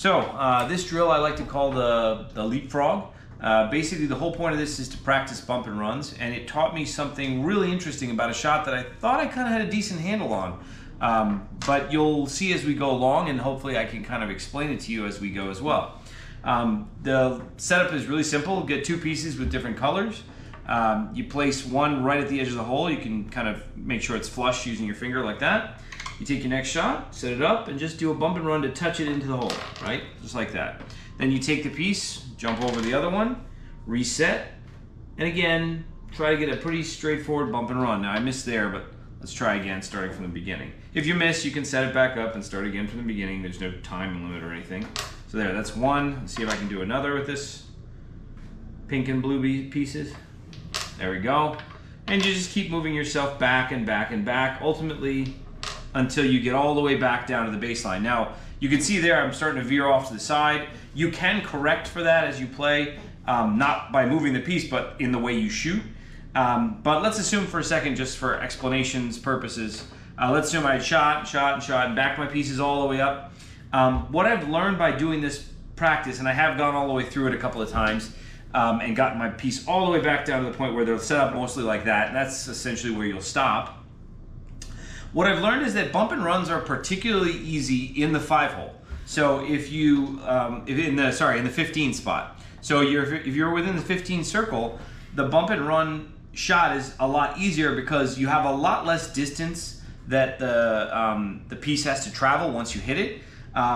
So this drill I like to call the leapfrog. Basically the whole point of this is to practice bump and runs, and it taught me something really interesting about a shot that I thought I kind of had a decent handle on. But you'll see as we go along, and hopefully I can kind of explain it to you as we go as well. The setup is really simple. Get two pieces with different colors. You place one right at the edge of the hole. You can kind of make sure it's flush using your finger like that. You take your next shot, set it up, and just do a bump and run to touch it into the hole, right? Just like that. Then you take the piece, jump over the other one, reset, and again, try to get a pretty straightforward bump and run. Now I missed there, but let's try again, starting from the beginning. If you miss, you can set it back up and start again from the beginning. There's no time limit or anything. So there, that's one. Let's see if I can do another with this pink and blue pieces. There we go. And you just keep moving yourself back and back and back, ultimately until you get all the way back down to the baseline. Now, you can see there I'm starting to veer off to the side. You can correct for that as you play, not by moving the piece, but in the way you shoot. But let's assume for a second, just for explanations purposes, let's assume I shot, and backed my pieces all the way up. What I've learned by doing this practice, and I have gone all the way through it a couple of times, and gotten my piece all the way back down to the point where they're set up mostly like that, and that's essentially where you'll stop. What I've learned is that bump and runs are particularly easy in the 5-hole. So if you, in the 15 spot. So if you're within the 15 circle, the bump and run shot is a lot easier because you have a lot less distance that the piece has to travel once you hit it,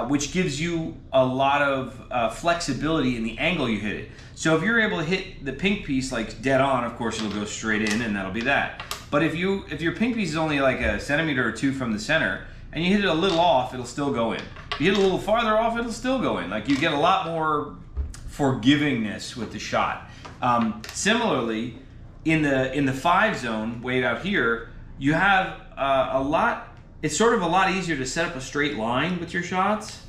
which gives you a lot of flexibility in the angle you hit it. So if you're able to hit the pink piece like dead on, of course it'll go straight in, and that'll be that. But if your pink piece is only like a centimeter or two from the center, and you hit it a little off, it'll still go in. If you hit it a little farther off, it'll still go in. Like, you get a lot more forgivingness with the shot. Similarly, in the 5 zone, way out here, you have it's sort of a lot easier to set up a straight line with your shots.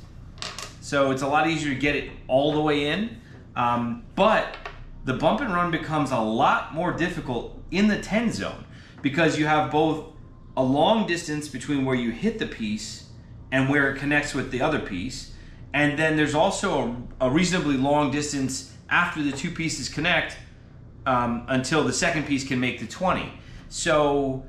So it's a lot easier to get it all the way in. But the bump and run becomes a lot more difficult in the 10 zone because you have both a long distance between where you hit the piece and where it connects with the other piece. And then there's also a reasonably long distance after the two pieces connect until the second piece can make the 20. So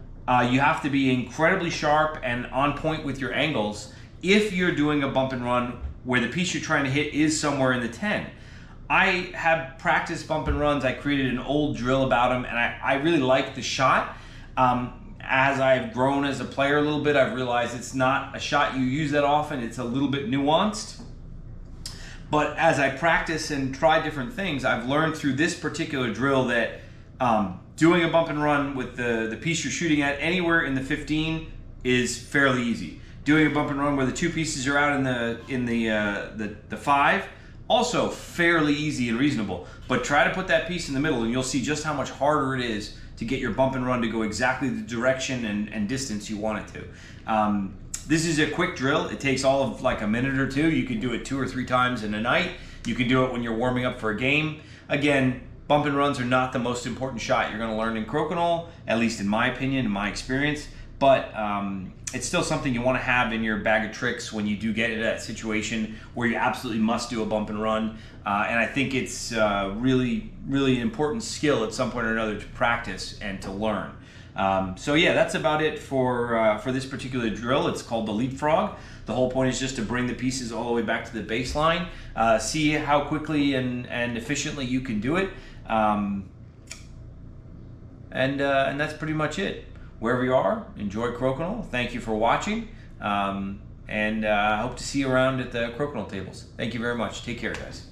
you have to be incredibly sharp and on point with your angles if you're doing a bump and run where the piece you're trying to hit is somewhere in the 10. I have practiced bump and runs. I created an old drill about them, and I really like the shot. As I've grown as a player a little bit, I've realized it's not a shot you use that often. It's a little bit nuanced. But as I practice and try different things, I've learned through this particular drill that doing a bump and run with the piece you're shooting at anywhere in the 15 is fairly easy. Doing a bump and run where the two pieces are out in the 5, also fairly easy and reasonable. But try to put that piece in the middle, and you'll see just how much harder it is to get your bump and run to go exactly the direction and distance you want it to. This is a quick drill. It takes all of like a minute or two. You can do it 2 or 3 times in a night. You can do it when you're warming up for a game. Again, bump and runs are not the most important shot you're going to learn in crokinole, at least in my opinion, in my experience. But it's still something you want to have in your bag of tricks when you do get into that situation where you absolutely must do a bump and run. And I think it's really, really an important skill at some point or another to practice and to learn. So yeah, that's about it for this particular drill. It's called the leapfrog. The whole point is just to bring the pieces all the way back to the baseline, see how quickly and efficiently you can do it, and that's pretty much it. Wherever you are, enjoy crokinole. Thank you for watching, and I hope to see you around at the crokinole tables. Thank you very much. Take care, guys.